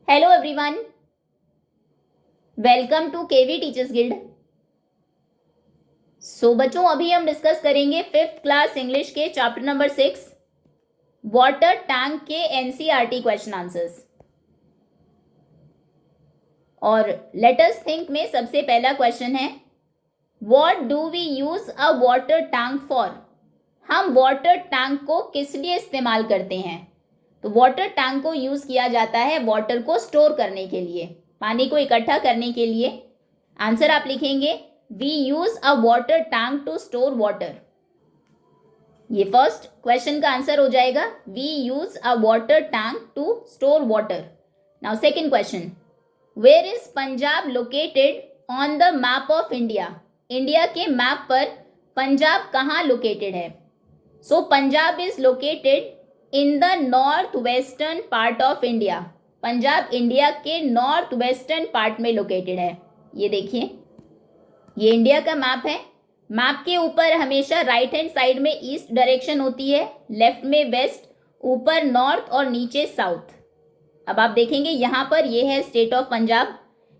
Hello everyone, welcome to KV teachers guild. So बच्चों, अभी हम डिस्कस करेंगे 5th क्लास इंग्लिश के चैप्टर नंबर 6 वाटर टैंक के एनसीईआरटी क्वेश्चन आंसर्स। और लेट अस थिंक में सबसे पहला क्वेश्चन है, what do we use a water tank for. हम वाटर टैंक को किस लिए इस्तेमाल करते हैं? तो वाटर टैंक को यूज किया जाता है वाटर को स्टोर करने के लिए, पानी को इकट्ठा करने के लिए। आंसर आप लिखेंगे, we use a water tank to store water. ये फर्स्ट क्वेश्चन का आंसर हो जाएगा, we use a water tank to store water. Now second question, where is Punjab located on the map of India. India के map पर पंजाब कहाँ located है? So Punjab is located in the north western part of India. Punjab India के north western part में located है। ये देखिए, ये इंडिया का मैप है। मैप के ऊपर हमेशा राइट हैंड साइड में ईस्ट डायरेक्शन होती है, लेफ्ट में वेस्ट, ऊपर नॉर्थ और नीचे साउथ। अब आप देखेंगे यहाँ पर ये है स्टेट ऑफ पंजाब।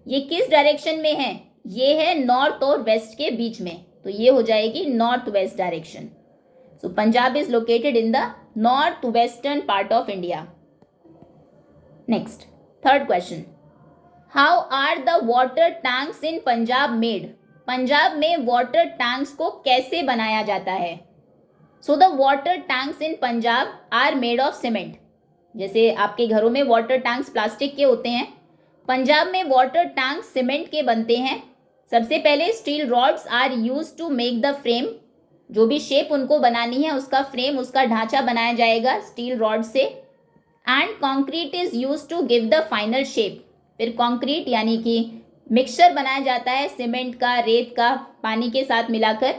ये किस डायरेक्शन में है? ये है नॉर्थ और वेस्ट के बीच में, तो ये हो जाएगी north west direction. So Punjab is located in the north western part of India. Next, third question, how are the water tanks in Punjab made. Punjab में वाटर टैंक्स को कैसे बनाया जाता है? So the water tanks in Punjab are made of cement. जैसे आपके घरों में वाटर टैंक्स प्लास्टिक के होते हैं, पंजाब में वाटर टैंक सीमेंट के बनते हैं। सबसे पहले steel rods are use to make the frame. जो भी शेप उनको बनानी है उसका फ्रेम, उसका ढांचा बनाया जाएगा स्टील रॉड से। And concrete is use to give the final shape. फिर कॉन्क्रीट यानी कि मिक्सचर बनाया जाता है सीमेंट का, रेत का, पानी के साथ मिलाकर,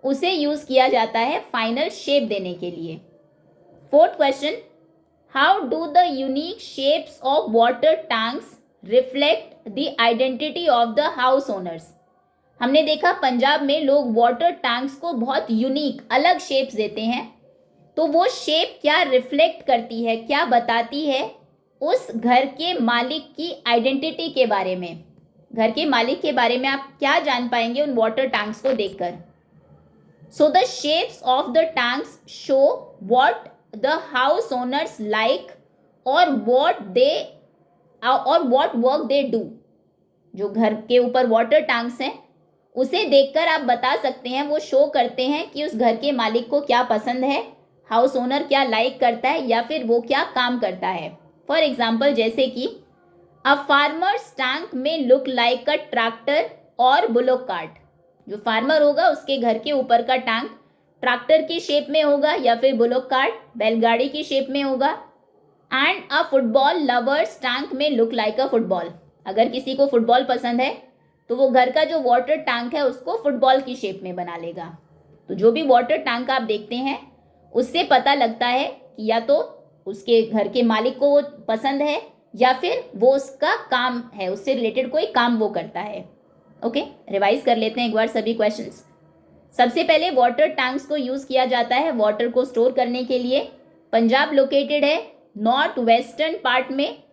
उसे यूज किया जाता है फाइनल शेप देने के लिए। Fourth question, how do the unique shapes of water tanks reflect the identity of the house owners. हमने देखा पंजाब में लोग वाटर टैंक्स को बहुत यूनिक, अलग शेप्स देते हैं। तो वो शेप क्या रिफ्लेक्ट करती है, क्या बताती है उस घर के मालिक की आइडेंटिटी के बारे में? घर के मालिक के बारे में आप क्या जान पाएंगे उन वाटर टैंक्स को देखकर? So the shapes of the tanks show what the house owners like और व्हाट वर्क दे डू। जो घर के ऊपर वाटर टैंक्स हैं उसे देखकर आप बता सकते हैं, वो शो करते हैं कि उस घर के मालिक को क्या पसंद है, हाउस ओनर क्या लाइक करता है, या फिर वो क्या काम करता है। फॉर एग्जाम्पल, जैसे कि अ फार्मर्स टैंक में लुक लाइक अ ट्रैक्टर और बुलोक कार्ट। जो फार्मर होगा उसके घर के ऊपर का टैंक ट्रैक्टर की शेप में होगा या फिर बुलोक कार्ट, बैलगाड़ी की शेप में होगा। And a football lovers tank में लुक लाइक अ फुटबॉल। अगर किसी को फुटबॉल पसंद है तो वो घर का जो वाटर टैंक है उसको फुटबॉल की शेप में बना लेगा। तो जो भी वाटर टैंक आप देखते हैं उससे पता लगता है कि या तो उसके घर के मालिक को वो पसंद है या फिर वो उसका काम है, उससे रिलेटेड कोई काम वो करता है। ओके, रिवाइज कर लेते हैं एक बार सभी क्वेश्चंस। सबसे पहले वाटर टैंक्स को यूज किया जाता है वाटर को स्टोर करने के लिए। पंजाब लोकेटेड है नॉर्थ वेस्टर्न पार्ट में।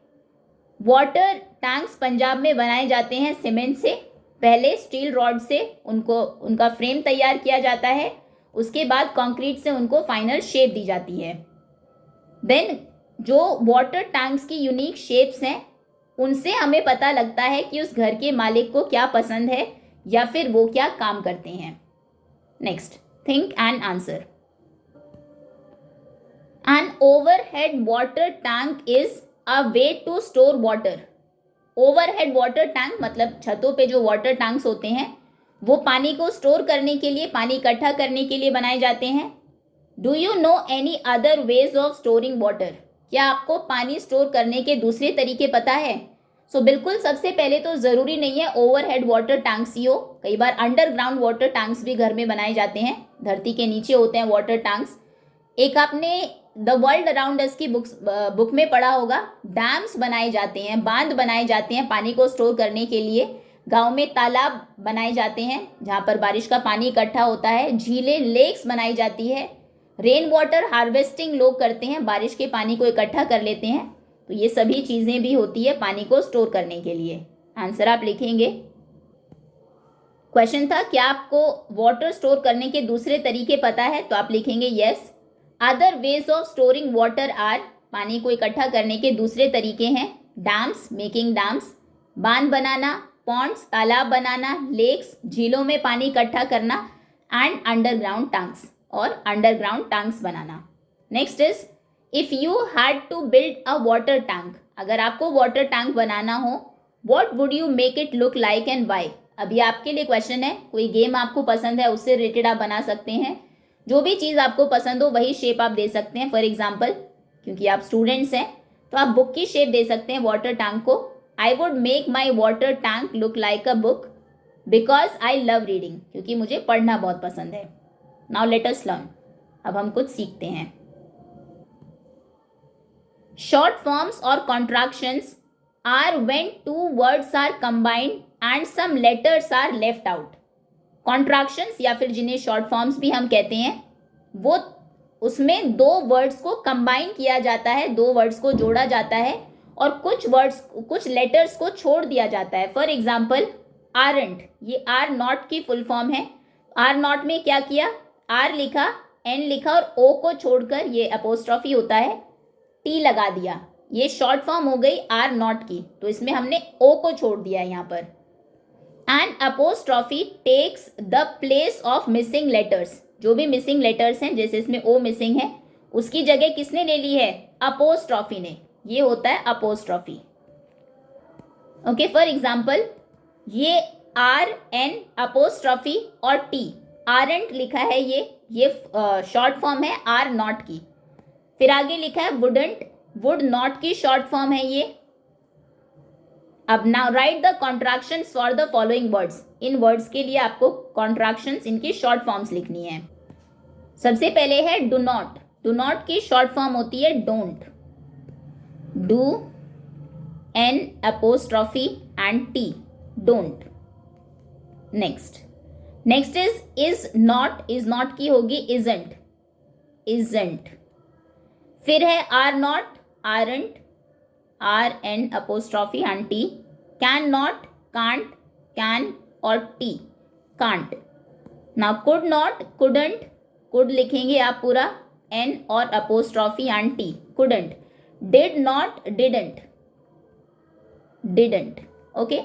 वाटर टैंक्स पंजाब में बनाए जाते हैं सीमेंट से। पहले स्टील रॉड से उनका फ्रेम तैयार किया जाता है, उसके बाद कंक्रीट से उनको फाइनल शेप दी जाती है। देन जो वाटर टैंक्स की यूनिक शेप्स हैं उनसे हमें पता लगता है कि उस घर के मालिक को क्या पसंद है या फिर वो क्या काम करते हैं। Next, think and answer. An overhead water tank is a way to store water. Overhead water tank मतलब छतों पे जो वाटर टैंक्स होते हैं वो पानी को स्टोर करने के लिए, पानी इकट्ठा करने के लिए बनाए जाते हैं। Do you know any other ways of storing water. क्या आपको पानी स्टोर करने के दूसरे तरीके पता है? बिल्कुल, सबसे पहले तो ज़रूरी नहीं है ओवरहेड वाटर टैंक्स ही हो। कई बार अंडरग्राउंड वाटर टैंक्स भी घर में बनाए जाते हैं, धरती के नीचे होते हैं वाटर टैंक्स। एक आपने द वर्ल्ड अराउंड अस की बुक में पढ़ा होगा, डैम्स बनाए जाते हैं, बांध बनाए जाते हैं पानी को स्टोर करने के लिए। गांव में तालाब बनाए जाते हैं जहां पर बारिश का पानी इकट्ठा होता है। झीलें, लेक्स बनाई जाती है। रेन वाटर हार्वेस्टिंग लोग करते हैं, बारिश के पानी को इकट्ठा कर लेते हैं। तो ये सभी चीज़ें भी होती है पानी को स्टोर करने के लिए। आंसर आप लिखेंगे। क्वेश्चन था क्या आपको वाटर स्टोर करने के दूसरे तरीके पता है, तो आप लिखेंगे yes. Other ways of storing water are, पानी को इकट्ठा करने के दूसरे तरीके हैं डैम्स, मेकिंग डैम्स, बांध बनाना, पॉन्ड्स, तालाब बनाना, लेक्स, झीलों में पानी इकट्ठा करना, एंड अंडरग्राउंड टैंक्स, और अंडरग्राउंड टैंक्स बनाना। Next is if you had to build a water tank, अगर आपको वाटर टैंक बनाना हो, what would you make it look like and why. अभी आपके लिए क्वेश्चन है, कोई गेम आपको पसंद है उससे रिलेटेड आप बना सकते हैं, जो भी चीज़ आपको पसंद हो वही शेप आप दे सकते हैं। फॉर एग्जाम्पल, क्योंकि आप स्टूडेंट्स हैं तो आप बुक की शेप दे सकते हैं वाटर टैंक को। I would make my water tank look like a book because I love reading, क्योंकि मुझे पढ़ना बहुत पसंद है। नाउ लेट अस लर्न, अब हम कुछ सीखते हैं। शॉर्ट फॉर्म्स और contractions are when two words are combined and some letters are left out. Contractions या फिर जिन्हें शॉर्ट फॉर्म्स भी हम कहते हैं, वो उसमें दो वर्ड्स को कंबाइन किया जाता है, दो वर्ड्स को जोड़ा जाता है और कुछ लेटर्स को छोड़ दिया जाता है। फॉर एग्जाम्पल आरंट, ये आर नॉट की फुल फॉर्म है। आर नॉट में क्या किया, आर लिखा, एन लिखा और ओ को छोड़कर, ये अपोस्ट्रॉफी होता है, टी लगा दिया, ये शॉर्ट फॉर्म हो गई आर नॉट की, तो इसमें हमने ओ को छोड़ दिया है यहाँ पर। And apostrophe takes the place of missing letters, जो भी मिसिंग लेटर्स हैं, जैसे इसमें ओ मिसिंग है, उसकी जगह किसने ले ली है, अपोस्ट्रॉफी ने, ये होता है अपोस्ट्रॉफी। ओके, फॉर एग्जाम्पल ये आर एन अपोस्ट्रॉफी और टी, आरंट लिखा है, ये शॉर्ट फॉर्म है आर नॉट की। फिर आगे लिखा है वुडंट, वुड नॉट की शॉर्ट फॉर्म है ये। अब now right the contractions for the following words, in words के लिए आपको कॉन्ट्रैक्शंस, इनकी शॉर्ट फॉर्म्स लिखनी है। सबसे पहले है डू नॉट, डू नॉट की शॉर्ट फॉर्म होती है don't, do an apostrophe and T, don't. Next is not की होगी इजंट, इजंट। फिर है are not, aren't, are an apostrophe and T, can not, can't, can और T, can't. Now could not, couldn't, could लिखेंगे आप पूरा, N और apostrophe and T, couldn't. Did not, didn't, didn't. Okay,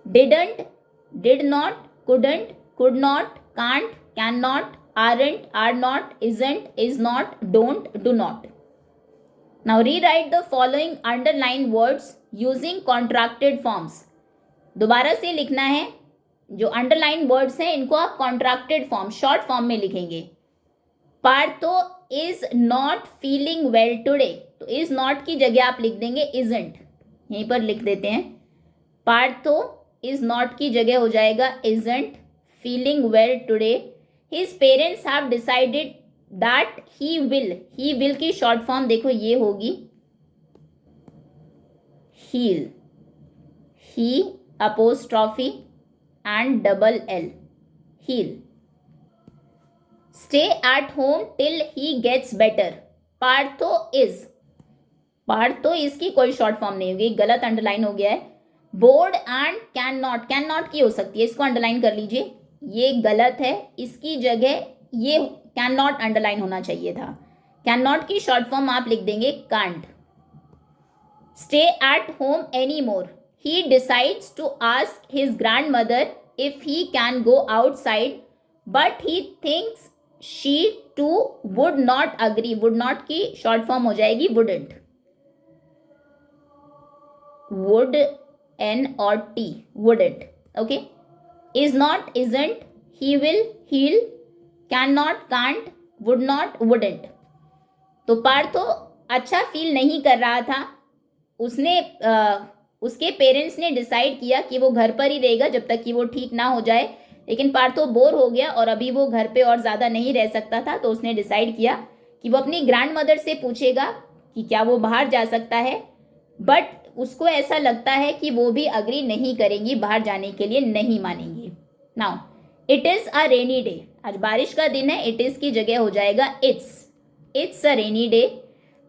didn't, did not, couldn't, could not, can't, cannot, aren't, are not, isn't, is not, don't, do not. Now rewrite the following underlined words using contracted forms. दोबारा से लिखना है, जो underline words हैं इनको आप contracted form, short form में लिखेंगे। Partho is not feeling well today, तो इज नॉट की जगह आप लिख देंगे इजंट, यहीं पर लिख देते हैं। पार्थो इज नॉट की जगह हो जाएगा isn't feeling well today. His parents have decided that he will की शॉर्ट फॉर्म देखो ये होगी he'll, he apostrophe and double L, he'll. Stay at home till he gets better. Partho की कोई शॉर्ट फॉर्म नहीं होगी, गलत अंडरलाइन हो गया है। बोर्ड एंड कैन नॉट की हो सकती है, इसको अंडरलाइन कर लीजिए, ये गलत है, इसकी जगह ये कैन नॉट अंडरलाइन होना चाहिए था। कैन नॉट की शॉर्ट फॉर्म आप लिख देंगे can't. Stay at home any more, he decides to ask his grand mother if he can go outside but he thinks she too would not agree, would not की short form हो जाएगी wouldn't, would N और T, wouldn't. Okay, is not, isn't, he will, he'll, can not, can't, would not, wouldn't. तो पार्थो अच्छा feel नहीं कर रहा था, उसके पेरेंट्स ने डिसाइड किया कि वो घर पर ही रहेगा जब तक कि वो ठीक ना हो जाए, लेकिन पार्थो बोर हो गया और अभी वो घर पे और ज़्यादा नहीं रह सकता था, तो उसने डिसाइड किया कि वो अपनी ग्रैंड मदर से पूछेगा कि क्या वो बाहर जा सकता है, बट उसको ऐसा लगता है कि वो भी अग्री नहीं करेंगी, बाहर जाने के लिए नहीं मानेंगी। Now it is a rainy day, आज बारिश का दिन है, इट इज़ की जगह हो जाएगा it's a rainy day.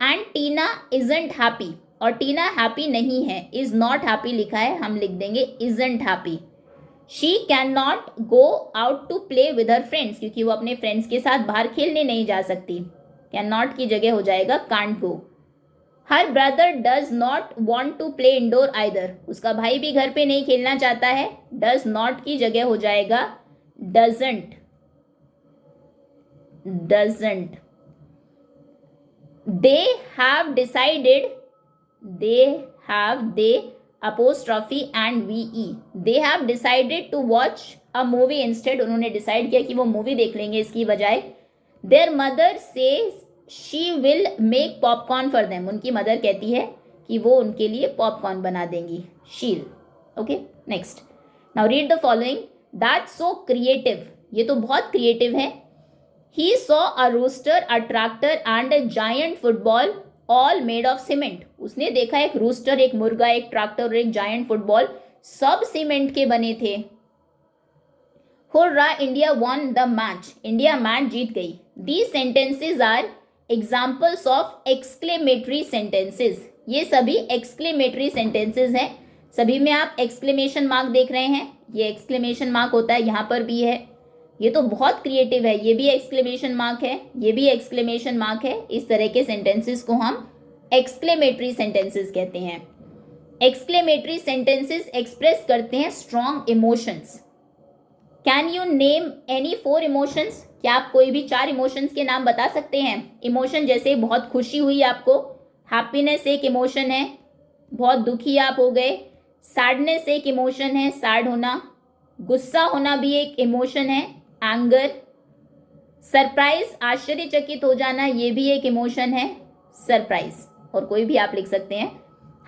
And Tina isn't happy, और टीना हैप्पी नहीं है, इज नॉट हैप्पी लिखा है, हम लिख देंगे isn't happy. She can not go out to play with her friends, क्योंकि वो अपने फ्रेंड्स के साथ बाहर खेलने नहीं जा सकती, कैन नॉट की जगह हो जाएगा can't go. Her brother does not want to play indoor either, उसका भाई भी घर पे नहीं खेलना चाहता है, डज नॉट की जगह हो जाएगा doesn't, doesn't. They have decided, they have, they apostrophe and ve, they have decided to watch a movie instead, उन्होंने डिसाइड किया कि वो मूवी देख लेंगे इसकी बजाय। their mother says she will make popcorn for them, उनकी मदर कहती है कि वो उनके लिए पॉपकॉर्न बना देंगी, she'll। Okay, next, now read the following, that's so creative, ये तो बहुत क्रिएटिव है। he saw a rooster, a tractor and a giant football all made of cement, उसने देखा एक रूस्टर, एक मुर्गा, एक ट्रैक्टर और एक जायंट फुटबॉल, सब सीमेंट के बने थे। Hurrah, India won the match, India match जीत गई। These sentences are examples of exclamatory sentences, ये सभी एक्सक्लेमेटरी सेंटेंसेज हैं, सभी में आप एक्सक्लेमेशन मार्क देख रहे हैं, ये एक्सक्लेमेशन मार्क होता है, यहाँ पर भी है, ये तो बहुत क्रिएटिव है, ये भी एक्सक्लेमेशन मार्क है, ये भी एक्सक्लेमेशन मार्क है। इस तरह के सेंटेंसेस को हम एक्सक्लेमेटरी सेंटेंसेस कहते हैं। एक्सक्लेमेटरी सेंटेंसेस एक्सप्रेस करते हैं strong emotions. Can you name any 4 emotions, क्या आप कोई भी 4 इमोशंस के नाम बता सकते हैं? इमोशन जैसे बहुत खुशी हुई आपको, हैप्पीनेस एक इमोशन है, बहुत दुखी आप हो गए, सैडनेस एक इमोशन है, सैड होना, गुस्सा होना भी एक इमोशन है, एंगर, सरप्राइज, आश्चर्यचकित हो जाना, ये भी एक इमोशन है, सरप्राइज, और कोई भी आप लिख सकते हैं,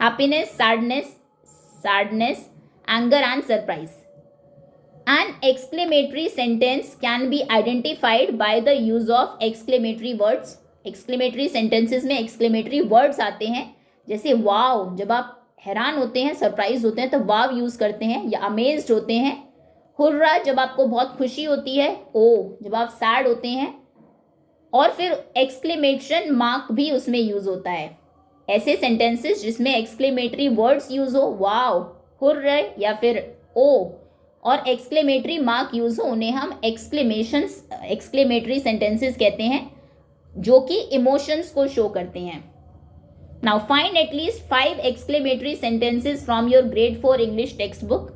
happiness, sadness, sadness, anger and surprise. An exclamatory sentence can be identified by the use of exclamatory words, exclamatory sentences में एक्सक्लेमेटरी वर्ड्स आते हैं, जैसे वाव, जब आप हैरान होते हैं, सरप्राइज होते हैं तो वाव यूज करते हैं, या अमेज्ड होते हैं। हुर्रा, जब आपको बहुत खुशी होती है, ओ, जब आप सैड होते हैं, और फिर एक्सक्लेमेशन मार्क भी उसमें यूज होता है। ऐसे सेंटेंसेस जिसमें एक्सक्लेमेटरी वर्ड्स यूज हो, वाव, हुर्रा या फिर ओ, और एक्सक्लेमेटरी मार्क यूज हो, उन्हें हम एक्सक्लेमेटरी सेंटेंसेस कहते हैं, जो कि इमोशंस को शो करते हैं। Now find at least 5 exclamatory sentences from your grade 4 English text book.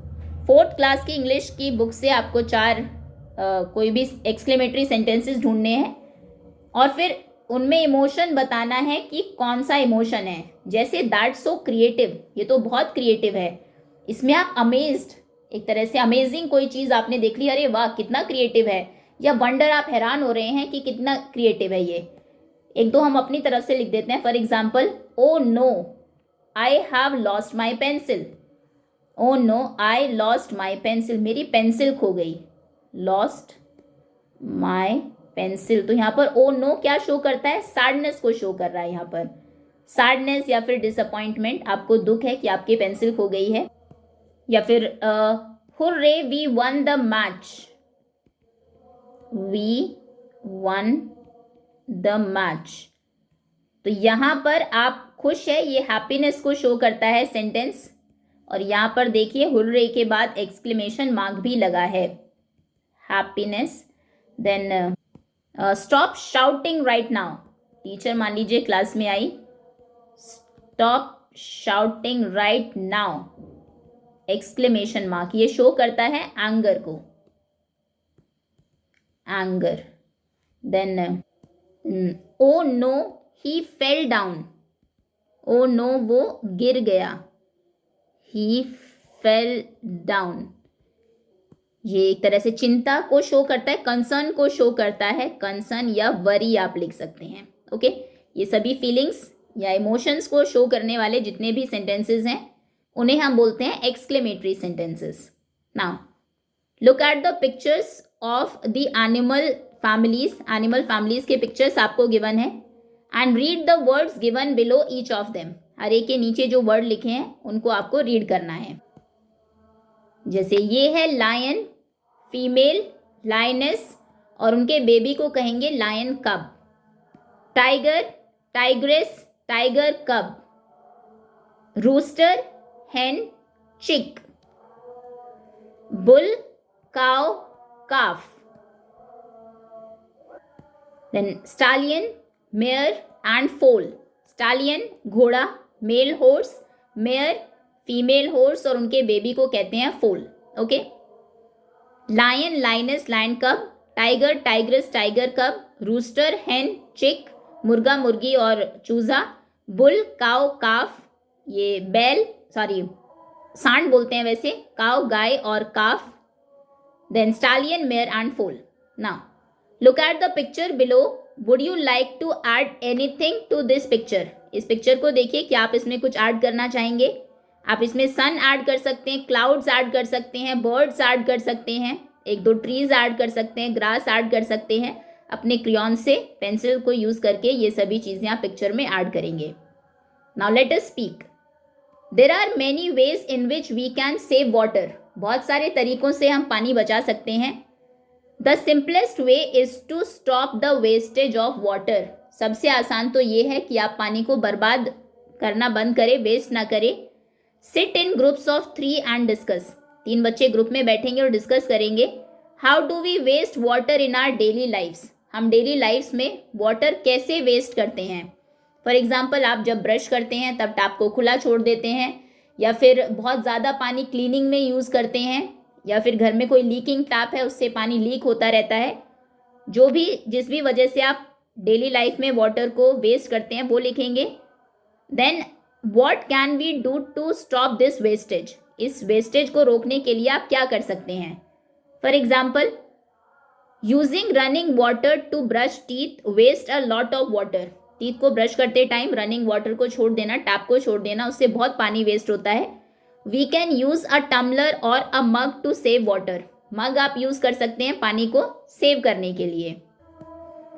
4th class की इंग्लिश की बुक से आपको 4 कोई भी एक्सक्लेमेटरी सेंटेंसेस ढूंढने हैं, और फिर उनमें इमोशन बताना है कि कौन सा इमोशन है। जैसे दैट्स सो क्रिएटिव, ये तो बहुत क्रिएटिव है, इसमें आप अमेज्ड, एक तरह से अमेजिंग कोई चीज़ आपने देख ली, अरे वाह कितना क्रिएटिव है, या वंडर, आप हैरान हो रहे हैं कि कितना क्रिएटिव है ये। एक दो हम अपनी तरफ से लिख देते हैं, for example, oh no I have lost my pencil, oh no I lost my pencil, मेरी पेंसिल खो गई, लॉस्ट माई पेंसिल। तो यहाँ पर ओ नो क्या शो करता है, सैडनेस को शो कर रहा है, यहाँ पर सैडनेस या फिर डिसअपॉइंटमेंट, आपको दुख है कि आपकी पेंसिल खो गई है। या फिर hurray we won the match, we won the match, तो यहाँ पर आप खुश है, ये हैप्पीनेस को शो करता है सेंटेंस, और यहाँ पर देखिए हुर्रे के बाद एक्सक्लेमेशन मार्क भी लगा है, happiness. Then stop shouting right now, teacher मान लीजिए क्लास में आई, stop shouting right now, exclamation mark, ये शो करता है एंगर को, anger. Then oh no he fell down, oh no वो गिर गया, ही फेल डाउन, ये एक तरह से चिंता को शो करता है, कंसर्न को शो करता है, कंसर्न या वरी आप लिख सकते हैं। ओके, ये सभी फीलिंग्स या इमोशंस को शो करने वाले जितने भी सेंटेंसेस हैं उन्हें हम बोलते हैं exclamatory sentences. Now look at the pictures of the animal families के पिक्चर्स आपको गिवन है, and read the words given below each of them, हर एक के नीचे जो वर्ड लिखे हैं उनको आपको रीड करना है। जैसे ये है लायन, फीमेल लायनेस, और उनके बेबी को कहेंगे लायन कब। टाइगर, टाइग्रेस, टाइगर कब। rooster, hen, chick, bull, cow, calf. Then stallion, mare and foal. Stallion घोड़ा, male horse, mare female horse और उनके बेबी को कहते हैं foal. Okay. Lion, lioness, lion cub, tiger, tigress, tiger cub, rooster, hen, chick, मुर्गा मुर्गी और चूजा, bull, cow, calf, ये बैल सांड बोलते हैं वैसे, cow गाय और calf, then stallion, mare and foal. Now look at the picture below. Would you like to add anything to this picture? इस पिक्चर को देखिए, क्या आप इसमें कुछ ऐड करना चाहेंगे? आप इसमें सन ऐड कर सकते हैं, क्लाउड्स ऐड कर सकते हैं, बर्ड्स ऐड कर सकते हैं, एक दो ट्रीज ऐड कर सकते हैं, ग्रास ऐड कर सकते हैं. अपने क्रेयॉन से पेंसिल को यूज करके ये सभी चीजें आप पिक्चर में ऐड करेंगे. Now let us speak. There are many ways in which we can save water. बहुत सारे तरीकों से हम पानी बचा सकते हैं. The simplest way is to stop the wastage of water. सबसे आसान तो ये है कि आप पानी को बर्बाद करना बंद करें, वेस्ट ना करें. Sit in groups of 3 and discuss. 3 बच्चे ग्रुप में बैठेंगे और डिस्कस करेंगे. How do we waste water in our daily lifes. हम डेली लाइफ्स में वाटर कैसे वेस्ट करते हैं. फॉर एग्जाम्पल, आप जब ब्रश करते हैं तब टैप को खुला छोड़ देते हैं, या फिर बहुत ज़्यादा पानी क्लीनिंग में यूज़ करते हैं, या फिर घर में कोई लीकिंग टैप है उससे पानी लीक होता रहता है. जो भी जिस भी वजह से आप डेली लाइफ में वाटर को वेस्ट करते हैं वो लिखेंगे. Then what can we do to stop this wastage. इस वेस्टेज को रोकने के लिए आप क्या कर सकते हैं. For example, using running water to brush teeth waste a lot of water. Teeth को ब्रश करते टाइम रनिंग वाटर को छोड़ देना, टैप को छोड़ देना, उससे बहुत पानी वेस्ट होता है. We can use a tumbler और a mug to save water. Mug आप यूज कर सकते हैं पानी को सेव करने के लिए.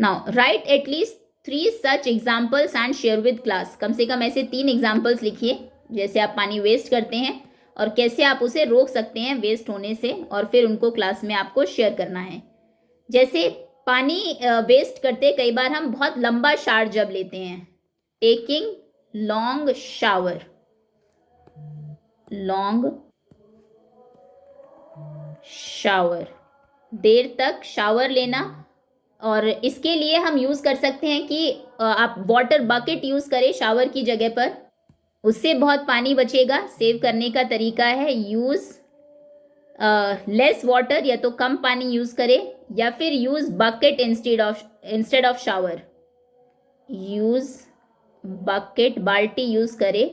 Now write at least 3 such examples and share with class. कम से कम ऐसे 3 एग्जाम्पल्स लिखिए जैसे आप पानी वेस्ट करते हैं और कैसे आप उसे रोक सकते हैं वेस्ट होने से, और फिर उनको क्लास में आपको शेयर करना है. जैसे पानी वेस्ट करते कई बार हम बहुत लंबा शावर जब लेते हैं. Taking long shower. Long shower, देर तक शावर लेना. और इसके लिए हम यूज़ कर सकते हैं कि आप वाटर बकेट यूज़ करें शावर की जगह पर, उससे बहुत पानी बचेगा. सेव करने का तरीका है यूज़ लेस वाटर, या तो कम पानी यूज़ करें, या फिर use bucket instead of shower. Use bucket, बाल्टी यूज़ करें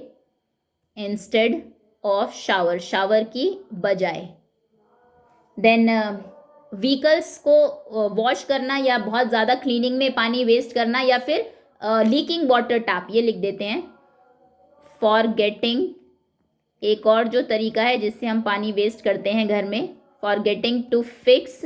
इंस्टेड ऑफ शावर, शावर की बजाय. देन व्हीकल्स को वॉश करना या बहुत ज़्यादा क्लीनिंग में पानी वेस्ट करना, या फिर लीकिंग वाटर टैप, ये लिख देते हैं. फॉरगेटिंग, एक और जो तरीका है जिससे हम पानी वेस्ट करते हैं घर में, forgetting to fix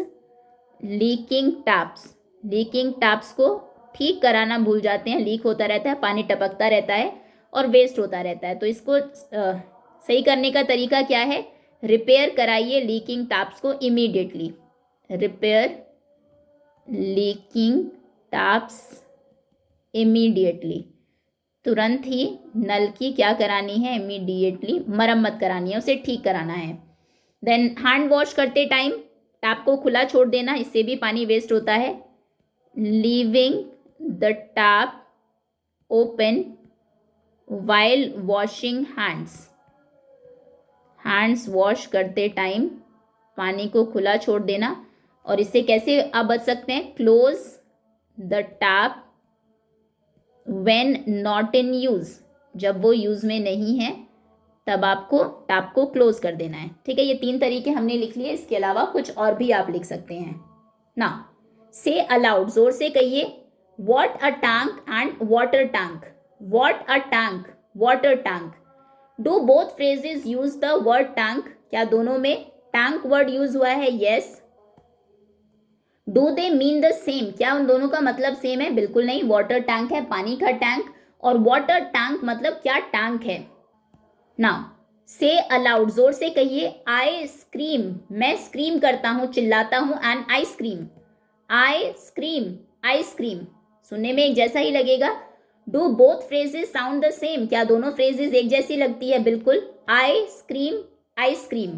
leaking taps. Leaking taps को ठीक कराना भूल जाते हैं, लीक होता रहता है, पानी टपकता रहता है और वेस्ट होता रहता है. तो इसको सही करने का तरीका क्या है. रिपेयर कराइए लीकिंग टैप्स को immediately. Repair leaking taps immediately. तुरंत ही नल की क्या करानी है, इमीडिएटली मरम्मत करानी है, उसे ठीक कराना है. देन हैंड वॉश करते टाइम टैप को खुला छोड़ देना, इससे भी पानी वेस्ट होता है. Leaving the tap open while washing hands. Hands wash करते टाइम पानी को खुला छोड़ देना. और इससे कैसे आप बच सकते हैं. Close the tap when not in use. जब वो यूज़ में नहीं है तब आपको टैप को क्लोज कर देना है. ठीक है, ये 3 तरीके हमने लिख लिए. इसके अलावा कुछ और भी आप लिख सकते हैं. ना से अलाउड, जोर से कहिए. What a tank and water tank. What a tank, water tank. Do both phrases use the word tank. क्या दोनों में टैंक वर्ड यूज हुआ है. Yes. Do they mean the same. क्या उन दोनों का मतलब सेम है. बिल्कुल नहीं. वाटर टैंक है पानी का टैंक, और वाटर टैंक मतलब क्या, टैंक है. नाउ से अलाउड, जोर से कहिए. आई स्क्रीम, मैं स्क्रीम करता हूं, चिल्लाता हूं. And ice cream, I scream, ice cream. सुनने में एक जैसा ही लगेगा. Do both phrases sound the same? क्या दोनों फ्रेजेस एक जैसी लगती है? बिल्कुल। I scream, ice cream.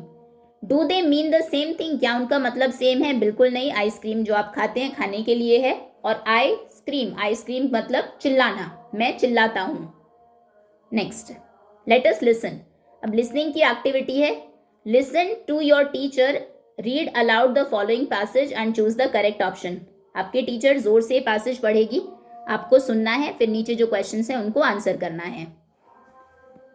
Do they mean the same thing? क्या उनका मतलब सेम है? बिल्कुल नहीं। आइसक्रीम जो आप खाते हैं खाने के लिए है, और आई स्क्रीम, आइसक्रीम मतलब चिल्लाना, मैं चिल्लाता हूं। Next, let us listen. अब लिसनिंग की एक्टिविटी है। Listen to your teacher read aloud the following passage and choose the correct option. आपके टीचर जोर से पैसेज पढ़ेगी, आपको सुनना है, फिर नीचे जो क्वेश्चंस हैं उनको आंसर करना है।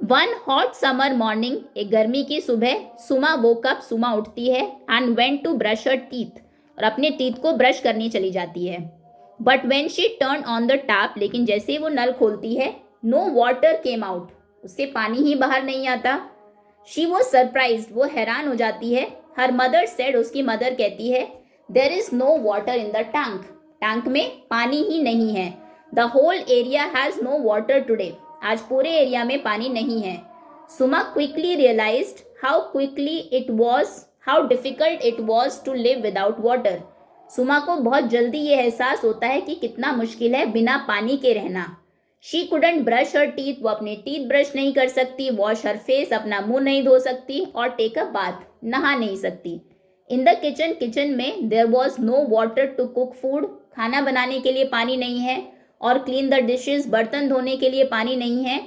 वन हॉट समर मॉर्निंग, एक गर्मी की सुबह, सुमा वोक अप, सुमा उठती है, and went to brush her teeth, और अपने टीथ को ब्रश करनी चली जाती है। But when she turn on the tap, लेकिन जैसे ही वो नल खोलती है, नो वाटर केम आउट, उससे पानी ही बाहर नहीं आता। शी वॉज सरप्राइज्ड, वो हैरान हो जाती है। हर मदर सेड, उसकी मदर कहती है, there is no water in the tank, tank में पानी ही नहीं है। The whole area has no water today, आज पूरे एरिया में पानी नहीं है। Suma quickly realised how difficult it was to live without water. Suma को बहुत जल्दी ये एहसास होता है कि कितना मुश्किल है बिना पानी के रहना। She couldn't brush her teeth, वो अपने टीथ ब्रश नहीं कर सकती, वॉश हर फेस, अपना मुंह नहीं धो सकती, और टेक अ बाथ, नहा नहीं सकती। इन द किचन, किचन में there was no water to cook food, खाना बनाने के लिए पानी नहीं है, और क्लीन द डिशेज, बर्तन धोने के लिए पानी नहीं है।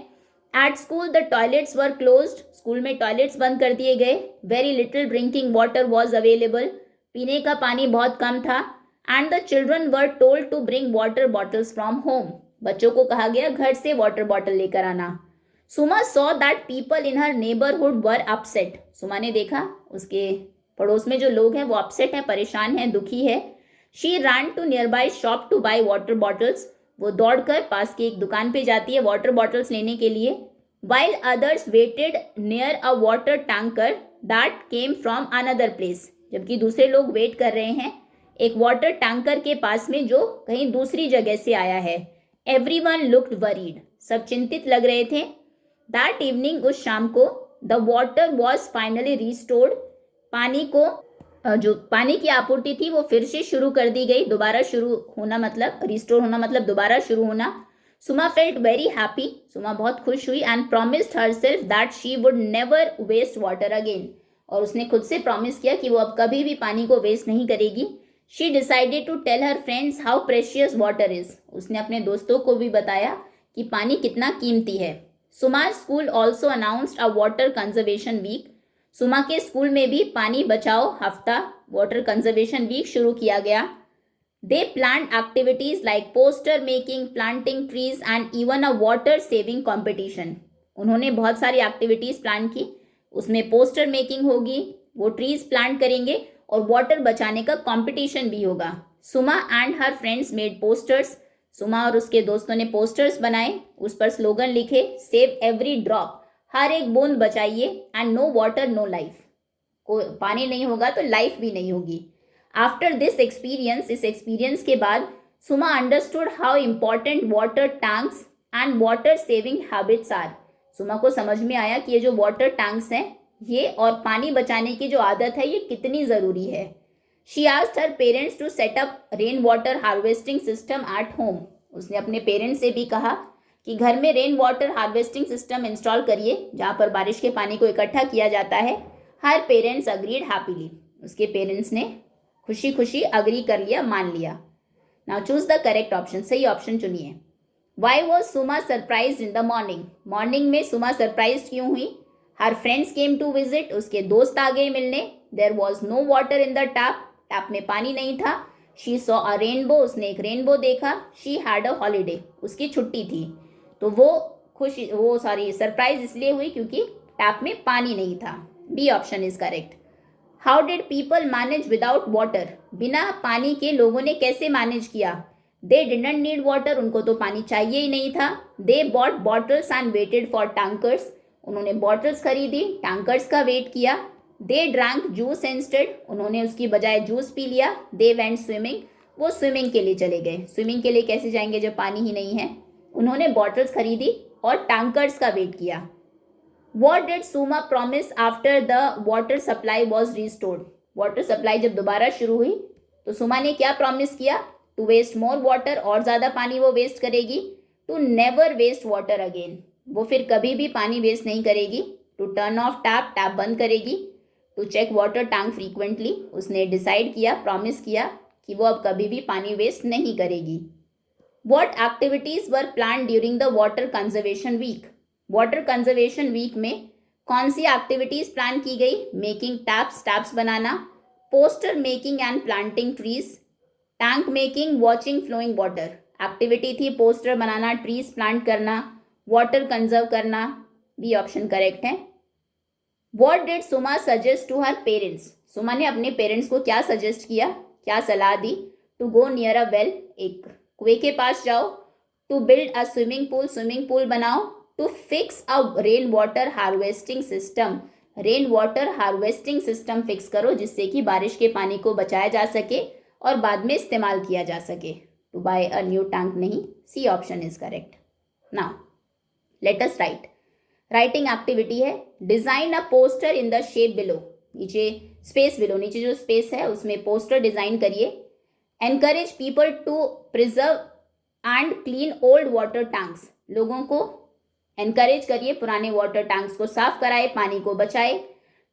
At school the toilets were closed, school में टॉयलेट्स बंद कर दिए गए। Very little drinking water was available, पीने का पानी बहुत कम था। And the children were told to bring water bottles from home, बच्चों को कहा गया घर से वाटर बॉटल लेकर आना। Suma saw that people in her neighbourhood were upset, Suma ने देखा उसके पड़ोस में जो लोग हैं वो अपसेट हैं, परेशान हैं, दुखी है। She ran to nearby shop to buy water bottles, वो दौड़कर पास की एक दुकान पे जाती है वाटर बॉटल्स लेने के लिए। While others waited near a water tanker that came from another place, जबकि दूसरे लोग वेट कर रहे हैं एक वाटर टैंकर के पास में जो कहीं दूसरी जगह से आया है। एवरीवन लुक्ड वरीड, सब चिंतित लग रहे थे। दैट इवनिंग, उस शाम को, the water was finally restored, पानी को जो पानी की आपूर्ति थी वो फिर से शुरू कर दी गई। दोबारा शुरू होना मतलब रिस्टोर होना, मतलब दोबारा शुरू होना। सुमा फेल्ट वेरी हैप्पी, सुमा बहुत खुश हुई। And promised herself that she would never waste water again, और उसने खुद से प्रॉमिस किया कि वो अब कभी भी पानी को वेस्ट नहीं करेगी। She decided to tell her friends how precious water is, उसने अपने दोस्तों को भी बताया कि पानी कितना कीमती है। Suma school also announced a water conservation week, Suma के स्कूल में भी पानी बचाओ हफ्ता, वाटर कंजर्वेशन वीक शुरू किया गया। They planned activities like poster making, planting trees and even a water saving competition, उन्होंने बहुत सारी एक्टिविटीज प्लान की, उसमें पोस्टर मेकिंग होगी, वो ट्रीज प्लांट करेंगे, और वाटर बचाने का कंपटीशन भी होगा। Suma and her friends made posters, Suma और उसके दोस्तों ने पोस्टर्स बनाए, उस पर स्लोगन लिखे, सेव एवरी ड्रॉप, हर एक बूंद बचाइए, and no water no life, को पानी नहीं होगा तो लाइफ भी नहीं होगी। आफ्टर दिस एक्सपीरियंस, इस एक्सपीरियंस के बाद Suma understood how important water tanks and water saving habits are, Suma को समझ में आया कि ये जो वाटर टैंक्स हैं ये और पानी बचाने की जो आदत है ये कितनी ज़रूरी है। She asked her parents to set up rain water harvesting system at home, उसने अपने पेरेंट्स से भी कहा कि घर में rain water harvesting system install करिए जहाँ पर बारिश के पानी को इकट्ठा किया जाता है। हर पेरेंट्स अग्रीड हैप्पीली, उसके पेरेंट्स ने खुशी खुशी अग्री कर लिया, मान लिया। Now choose the correct option, सही ऑप्शन चुनिए। Why was Suma surprised in the morning, morning में सुमा सरप्राइज क्यों हुई? Her friends came to visit, उसके दोस्त आ गए मिलने। There was no water in the tap, tap में पानी नहीं था। शी सॉ अ रेनबो, उसने एक रेनबो देखा। शी हैड अ हॉलीडे, उसकी छुट्टी थी, तो वो सरप्राइज इसलिए हुई क्योंकि टैप में पानी नहीं था। B option is correct. How did people manage without water, बिना पानी के लोगों ने कैसे मैनेज किया? दे डिडंट नीड वाटर, उनको तो पानी चाहिए ही नहीं था। They bought bottles and waited for tankers, उन्होंने बॉटल्स खरीदी, टैंकर्स का वेट किया। दे ड्रैंक जूस इंस्टेड, उन्होंने उसकी बजाय जूस पी लिया। दे वेंट स्विमिंग, वो स्विमिंग के लिए चले गए। स्विमिंग के लिए कैसे जाएंगे जब पानी ही नहीं है? उन्होंने बॉटल्स खरीदी और टैंकर्स का वेट किया। What did Suma promise after the water supply was restored, water supply जब दोबारा शुरू हुई तो सुमा ने क्या प्रॉमिस किया? टू वेस्ट मोर वाटर, और ज़्यादा पानी वो वेस्ट करेगी। To never waste water again, वो फिर कभी भी पानी वेस्ट नहीं करेगी. To turn off tap, tap बंद करेगी. To check water tank frequently, उसने डिसाइड किया, प्रॉमिस किया कि वो अब कभी भी पानी वेस्ट नहीं करेगी. What activities were planned during the water conservation week? Water conservation week में कौन सी एक्टिविटीज प्लान की गई? मेकिंग टैप्स, टैप्स बनाना, poster making and planting trees, tank making, watching flowing water. Activity थी पोस्टर बनाना, ट्रीज प्लांट करना, water conserve करना. बी ऑप्शन करेक्ट है. What did Suma suggest to her parents? Suma ने अपने पेरेंट्स को क्या सजेस्ट किया, क्या सलाह दी? To go near a well, एक कुएं के पास जाओ. To build a swimming pool, swimming pool बनाओ. To fix a rain water harvesting system, rain water harvesting system fix करो जिससे कि बारिश के पानी को बचाया जा सके और बाद में इस्तेमाल किया जा सके. To buy a new tank नहीं. C option is correct. Now let us write. Writing activity है. Design a poster in the shape below, नीचे स्पेस बिलो, नीचे जो स्पेस है उसमें पोस्टर डिजाइन करिए. Encourage people to preserve and clean old water tanks, लोगों को encourage करिए पुराने वाटर टैंक्स को साफ कराए, पानी को बचाए.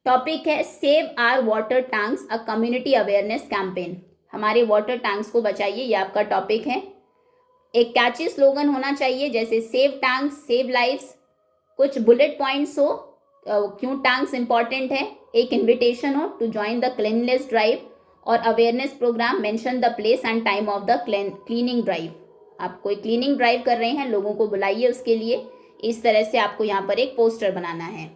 टॉपिक है save our water tanks a community awareness campaign, हमारे वाटर टैंक्स को बचाइए, ये आपका टॉपिक है. एक कैची स्लोगन होना चाहिए जैसे सेव टैंक्स, सेव लाइफ्स. कुछ बुलेट पॉइंट्स हो क्यों टैंक्स इंपॉर्टेंट है. एक इन्विटेशन हो to join the cleanness drive और awareness programme. Mention the place and time of the cleaning drive, आप कोई क्लीनिंग ड्राइव कर रहे हैं, लोगों को बुलाइए उसके लिए. इस तरह से आपको यहाँ पर एक पोस्टर बनाना है.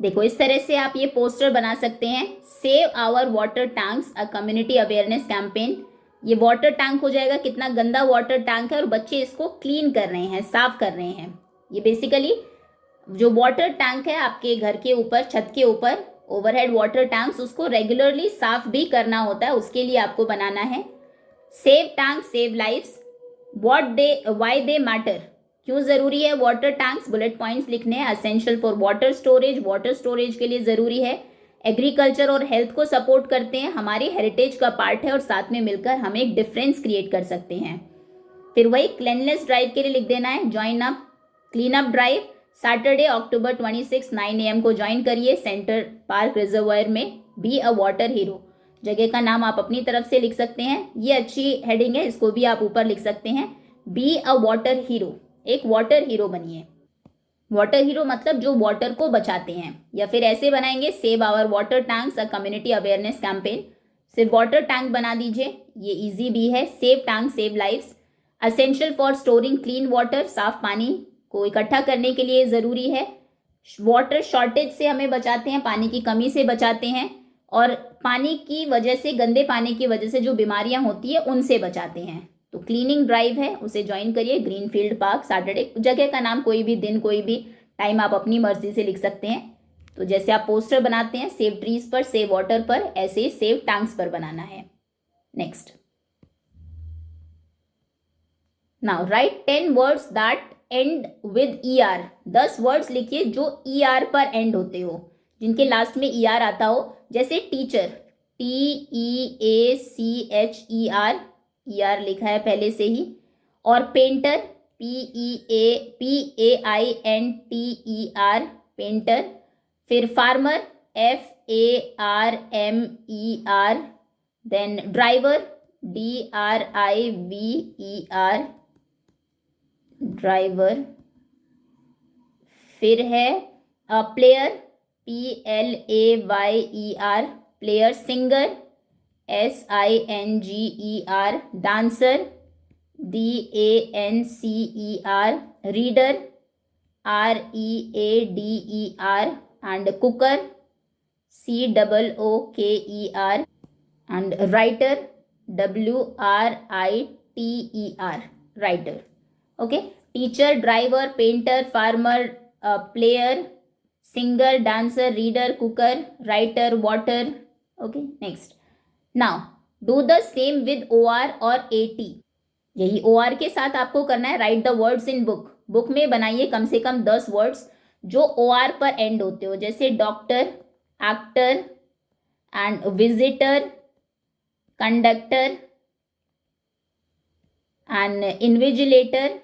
देखो इस तरह से आप ये पोस्टर बना सकते हैं. Save our water tanks a community awareness campaign. ये वाटर टैंक हो जाएगा, कितना गंदा वाटर टैंक है और बच्चे इसको क्लीन कर रहे हैं, साफ कर रहे हैं. ये बेसिकली जो वाटर टैंक है आपके घर के ऊपर, छत के ऊपर ओवरहेड वाटर टैंक्स, उसको रेगुलरली साफ भी करना होता है, उसके लिए आपको बनाना है. Save tank, save lifes. Why they matter, क्यों जरूरी है वाटर टैंक्स, बुलेट पॉइंट्स लिखने हैं. Essential for water storage, water storage के लिए जरूरी है. एग्रीकल्चर और हेल्थ को सपोर्ट करते हैं, हमारे हेरिटेज का पार्ट है और साथ में मिलकर हम एक डिफरेंस क्रिएट कर सकते हैं. फिर वही क्लीननेस ड्राइव के लिए लिख देना है join up clean up drive. Saturday October 26 9 AM को ज्वाइन करिए सेंटर पार्क रिजर्वायर में. बी अ वाटर हीरो, जगह का नाम आप अपनी तरफ से लिख सकते हैं, ये अच्छी हेडिंग है, इसको भी आप ऊपर लिख सकते हैं. बी अ वाटर हीरो, एक वाटर हीरो बनिए. वाटर हीरो मतलब जो वाटर को बचाते हैं. या फिर ऐसे बनाएंगे save our water tanks a community awareness campaign. सिर्फ वाटर टैंक बना दीजिए, ये इजी भी है. Save tank, save lifes. Essential for storing clean water, साफ पानी को इकट्ठा करने के लिए ज़रूरी है. वाटर शॉर्टेज से हमें बचाते हैं, पानी की कमी से बचाते हैं और पानी की वजह से, गंदे पानी की वजह से जो बीमारियां होती है उनसे बचाते हैं. तो क्लीनिंग ड्राइव है, उसे ज्वाइन करिए. ग्रीनफील्ड पार्क सैटरडे, जगह का नाम कोई भी, दिन कोई भी, टाइम आप अपनी मर्जी से लिख सकते हैं. तो जैसे आप पोस्टर बनाते हैं सेव ट्रीज पर, सेव वाटर पर, ऐसे ही सेव टैंक्स पर बनाना है. Next, now right 10 words that and with ER. 10 words लिखिए जो ER पर एंड होते हो, जिनके लास्ट में ER आता हो. जैसे टीचर, TEACHER, ER लिखा है पहले से ही. और पेंटर, PAINTER, पेंटर. फिर farmer, FARMER. Then driver, DRIVER, driver. फिर है player, PLAYER, player. Singer, SINGER, dancer, DANCER, reader, READER, and cooker, COOKER, and writer, WRITER, writer. Okay, teacher, driver, painter, farmer, player, singer, dancer, reader, cooker, writer, water. Okay, next. Now do the same with OR और AT. यही OR के साथ आपको करना है. Right the words in book, book में बनाइए कम से कम 10 वर्ड्स जो OR पर एंड होते हो. जैसे doctor, actor and visitor, conductor and invigilator,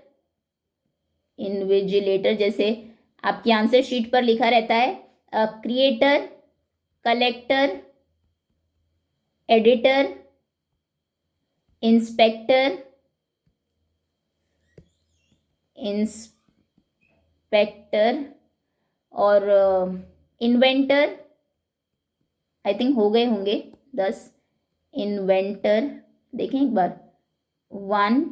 invigilator जैसे आपकी आंसर शीट पर लिखा रहता है, क्रिएटर, कलेक्टर, एडिटर, इंस्पेक्टर, और इन्वेंटर। आई थिंक हो गए होंगे 10। इन्वेंटर, देखें एक बार, 1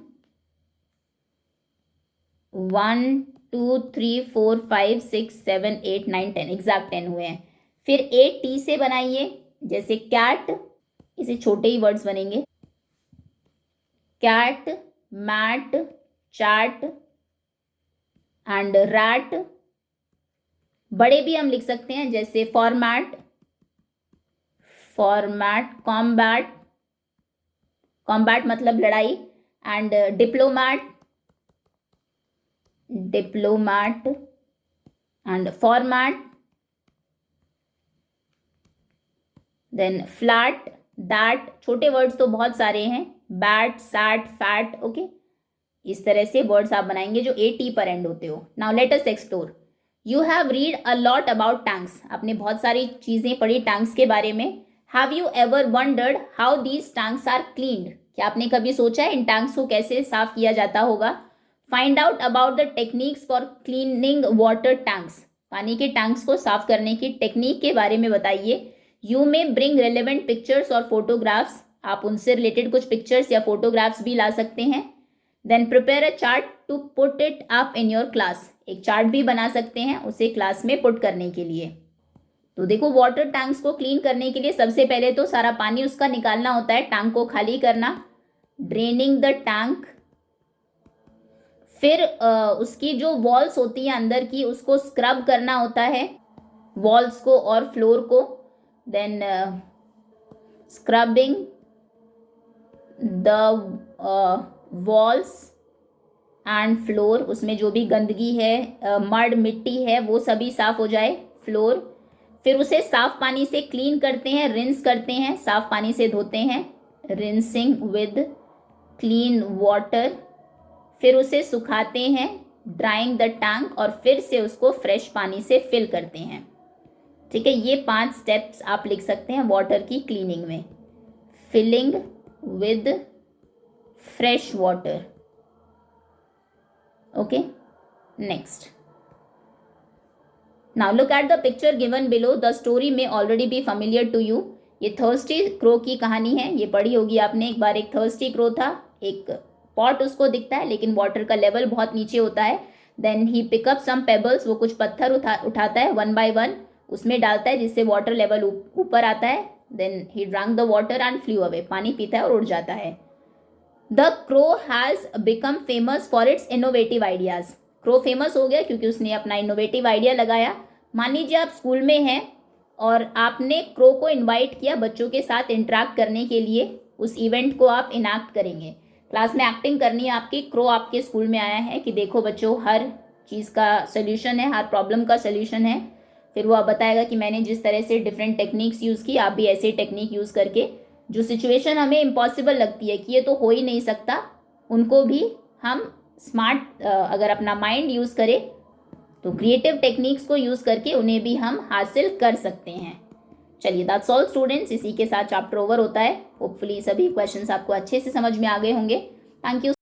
2 3 4 5 6 7 8 9 10, एग्जैक्ट 10 हुए हैं। फिर ए टी से बनाइए, जैसे कैट, इसे छोटे ही वर्ड्स बनेंगे, cat, mat, chat and rat. बड़े भी हम लिख सकते हैं, जैसे फॉर्मेट, कॉम्बैट, मतलब लड़ाई, and diplomat and format, then flat, that, छोटे वर्ड्स तो बहुत सारे हैं, बैट, सैट, फैट, ओके। इस तरह से वर्ड्स आप बनाएंगे जो ए टी पर एंड होते हो। Now let us explore. You have read a lot about tanks, आपने बहुत सारी चीजें पढ़ी टैंक्स के बारे में। Have you ever wondered how these tanks are cleaned, क्या आपने कभी सोचा है इन टैंक्स को कैसे साफ किया जाता होगा। Find out about the techniques for cleaning water tanks, पानी के टैंक्स को साफ करने की टेक्निक के बारे में बताइए। You may bring relevant pictures और फोटोग्राफ्स, आप उनसे रिलेटेड कुछ पिक्चर्स या फोटोग्राफ्स भी ला सकते हैं। Then prepare a chart to put it up in your class, एक चार्ट भी बना सकते हैं उसे क्लास में पुट करने के लिए। तो देखो, वाटर टैंक्स को क्लीन करने के लिए सबसे पहले तो सारा पानी उसका निकालना होता है, टैंक को खाली करना, ड्रेनिंग द टैंक। फिर उसकी जो वॉल्स होती हैं अंदर की, उसको स्क्रब करना होता है, वॉल्स को और फ्लोर को। Then scrubbing the walls and floor, उसमें जो भी गंदगी है, मड, मिट्टी है, वो सभी साफ हो जाए, फ्लोर। फिर उसे साफ पानी से क्लीन करते हैं, रिंस करते हैं, साफ पानी से धोते हैं, रिंसिंग विद क्लीन वाटर। फिर उसे सुखाते हैं, ड्राइंग द टैंक, और फिर से उसको फ्रेश पानी से फिल करते हैं। ठीक है, ये 5 स्टेप्स आप लिख सकते हैं वाटर की क्लीनिंग में। Filling with fresh water, okay. Next, now look at the picture given below, the story में already be familiar to you. ये थर्स्टी क्रो की कहानी है, ये पढ़ी होगी आपने एक बार। एक थर्स्टी क्रो था, एक पॉट उसको दिखता है लेकिन वाटर का लेवल बहुत नीचे होता है। Then he pick up some pebbles, वो कुछ पत्थर उठाता है 1 by 1, उसमें डालता है जिससे वाटर लेवल ऊपर आता है। Then he drank the water and flew away, पानी पीता है और उड़ जाता है। The crow has become famous for its innovative ideas, crow famous हो गया क्योंकि उसने अपना इनोवेटिव आइडिया लगाया। मान लीजिए आप स्कूल में हैं और आपने क्रो को इनवाइट किया बच्चों के साथ इंटरेक्ट करने के लिए, उस इवेंट को आप इनैक्ट करेंगे, क्लास में एक्टिंग करनी है आपकी। क्रो आपके स्कूल में आया है कि देखो बच्चों, हर चीज़ का सोल्यूशन है, हर प्रॉब्लम का सोल्यूशन है। फिर वो आप बताएगा कि मैंने जिस तरह से डिफरेंट टेक्निक्स यूज़ की, आप भी ऐसे टेक्निक यूज़ करके जो सिचुएशन हमें इम्पॉसिबल लगती है कि ये तो हो ही नहीं सकता, उनको भी हम स्मार्ट अगर अपना माइंड यूज़ करें तो क्रिएटिव टेक्निक्स को यूज़ करके उन्हें भी हम हासिल कर सकते हैं। चलिए, दैट्स ऑल स्टूडेंट्स, इसी के साथ चैप्टर ओवर होता है। होपफुली सभी क्वेश्चंस आपको अच्छे से समझ में आ गए होंगे। Thank you.